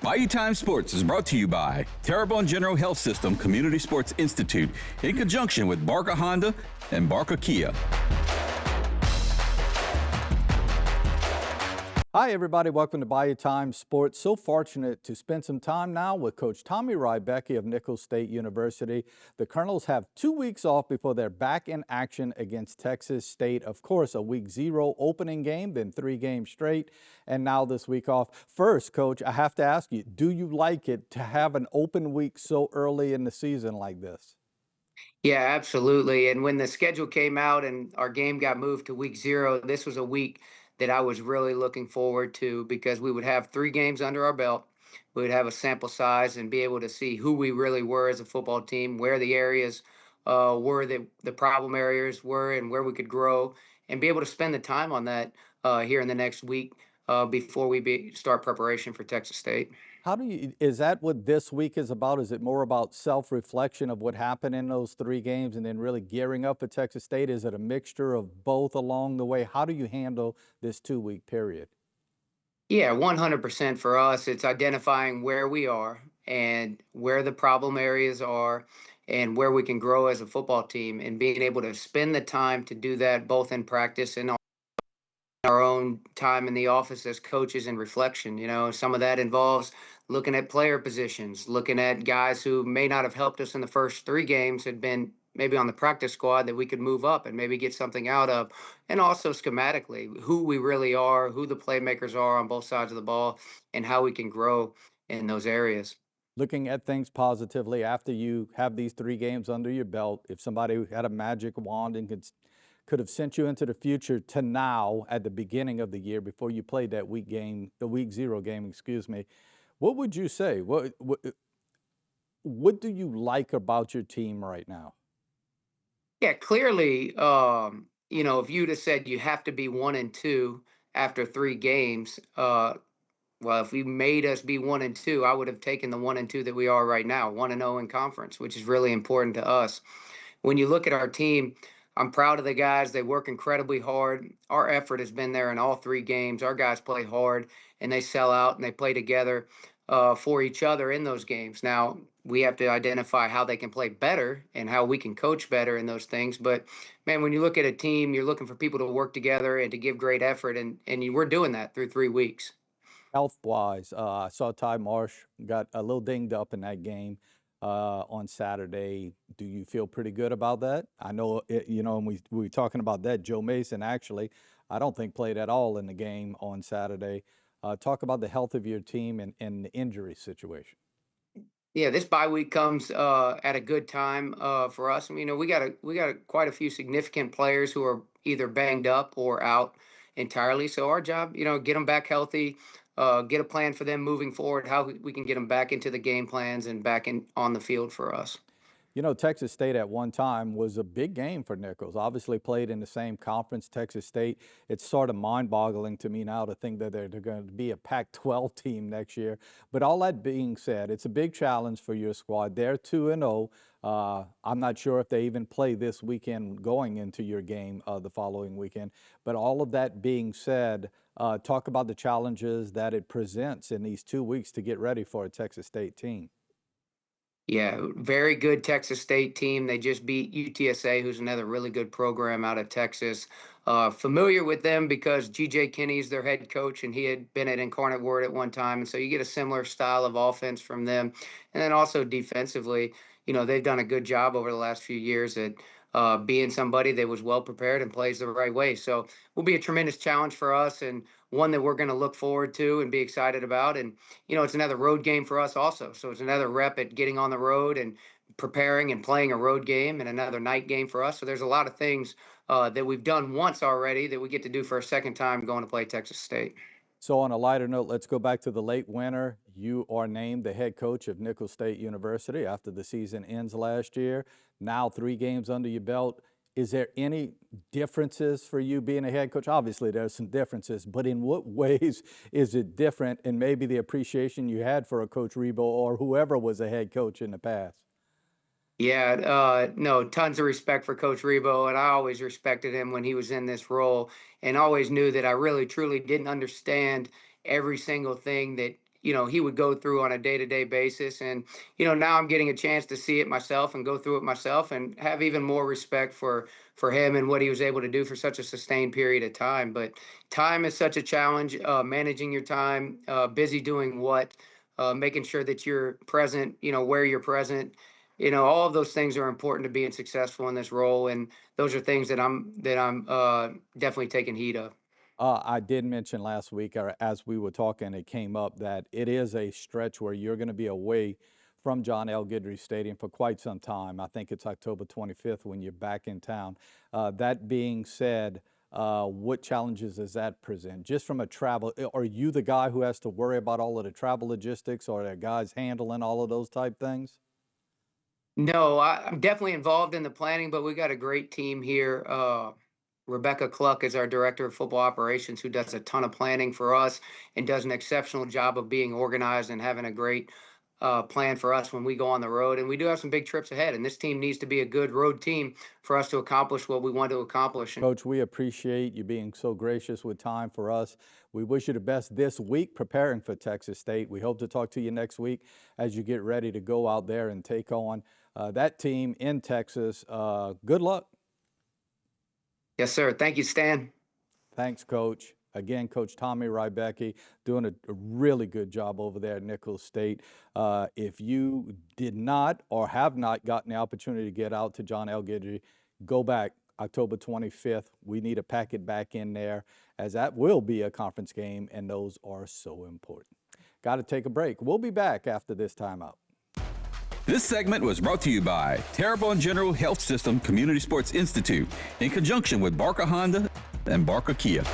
Bayou Time Sports is brought to you by Terrebonne General Health System Community Sports Institute in conjunction with Barker Honda and Barker Kia. Hi, everybody. Welcome to Bayou Time Sports. So fortunate to spend some time now with Coach Tommy Rybacki of Nicholls State University. The Colonels have 2 weeks off before they're back in action against Texas State. Of course, a week 0 opening game, then 3 games straight, and now this week off. First, Coach, I have to ask you, do you like it to have an open week so early in the season like this? Yeah, absolutely. And when the schedule came out and our game got moved to week 0, this was a week that I was really looking forward to because we would have 3 games under our belt. We would have a sample size and be able to see who we really were as a football team, where the areas were that the problem areas were, and where we could grow, and be able to spend the time on that here in the next week before we start preparation for Texas State. How do you, is that what this week is about? Is it more about self-reflection of what happened in those 3 games and then really gearing up for Texas State? Is it a mixture of both along the way? How do you handle this 2-week period? Yeah, 100% for us. It's identifying where we are and where the problem areas are and where we can grow as a football team and being able to spend the time to do that both in practice and on our own time in the office as coaches and reflection. Some of that involves looking at player positions, looking at guys who may not have helped us in the first 3 games, had been maybe on the practice squad that we could move up and maybe get something out of. And also schematically, who we really are, who the playmakers are on both sides of the ball, and how we can grow in those areas. Looking at things positively after you have these 3 games under your belt, if somebody who had a magic wand and could have sent you into the future to now at the beginning of the year before you played that week game, the week 0 game, excuse me, what would you say? What do you like about your team right now? Yeah, clearly, if you'd have said you have to be 1-2 after 3 games, well, if we made us be 1-2, I would have taken the 1-2 that we are right now, 1-0 in conference, which is really important to us. When you look at our team, I'm proud of the guys. They work incredibly hard. Our effort has been there in all 3 games. Our guys play hard and they sell out and they play together for each other in those games. Now, we have to identify how they can play better and how we can coach better in those things. But man, when you look at a team, you're looking for people to work together and to give great effort. We're doing that through 3 weeks. Health-wise, I saw Ty Marsh got a little dinged up in that game on Saturday. Do you feel pretty good about that? I know, and we were talking about that. Joe Mason, actually, I don't think played at all in the game on Saturday. Talk about the health of your team and the injury situation. Yeah, this bye week comes at a good time for us. We got quite a few significant players who are either banged up or out entirely. So our job, get them back healthy, get a plan for them moving forward, how we can get them back into the game plans and back in on the field for us. You know, Texas State at one time was a big game for Nicholls. Obviously played in the same conference, Texas State. It's sort of mind-boggling to me now to think that they're going to be a Pac-12 team next year. But all that being said, it's a big challenge for your squad. They're 2-0. I'm not sure if they even play this weekend going into your game the following weekend. But all of that being said, talk about the challenges that it presents in these 2 weeks to get ready for a Texas State team. Yeah, very good Texas State team. They just beat UTSA, who's another really good program out of Texas. Familiar with them because GJ Kinney's their head coach, and he had been at Incarnate Word at one time. And so you get a similar style of offense from them. And then also defensively, they've done a good job over the last few years at being somebody that was well prepared and plays the right way. So will be a tremendous challenge for us and one that we're going to look forward to and be excited about. And it's another road game for us also. So it's another rep at getting on the road and preparing and playing a road game and another night game for us. So there's a lot of things that we've done once already that we get to do for a second time going to play Texas State. So on a lighter note, let's go back to the late winter. You are named the head coach of Nicholls State University after the season ends last year. Now 3 games under your belt. Is there any differences for you being a head coach? Obviously, there's some differences, but in what ways is it different, and maybe the appreciation you had for a Coach Rebo or whoever was a head coach in the past? Yeah, no, tons of respect for Coach Rebo, and I always respected him when he was in this role, and always knew that I really truly didn't understand every single thing that he would go through on a day-to-day basis. And, now I'm getting a chance to see it myself and go through it myself and have even more respect for him and what he was able to do for such a sustained period of time. But time is such a challenge, managing your time, busy doing what, making sure that you're present, where you're present. All of those things are important to being successful in this role. And those are things that I'm definitely taking heed of. I did mention last week, or as we were talking, it came up that it is a stretch where you're going to be away from John L. Guidry Stadium for quite some time. I think it's October 25th when you're back in town. That being said, what challenges does that present? Just from a travel, are you the guy who has to worry about all of the travel logistics, or are there guys handling all of those type things? No, I'm definitely involved in the planning, but we got a great team here. Rebecca Cluck is our director of football operations, who does a ton of planning for us and does an exceptional job of being organized and having a great plan for us when we go on the road. And we do have some big trips ahead, and this team needs to be a good road team for us to accomplish what we want to accomplish. Coach, we appreciate you being so gracious with time for us. We wish you the best this week preparing for Texas State. We hope to talk to you next week as you get ready to go out there and take on that team in Texas. Good luck. Yes, sir. Thank you, Stan. Thanks, Coach. Again, Coach Tommy Rybacki doing a really good job over there at Nicholls State. If you did not or have not gotten the opportunity to get out to John L. Guidry, go back October 25th. We need to pack it back in there, as that will be a conference game, and those are so important. Got to take a break. We'll be back after this timeout. This segment was brought to you by Terrebonne General Health System Community Sports Institute in conjunction with Barker Honda and Barker Kia.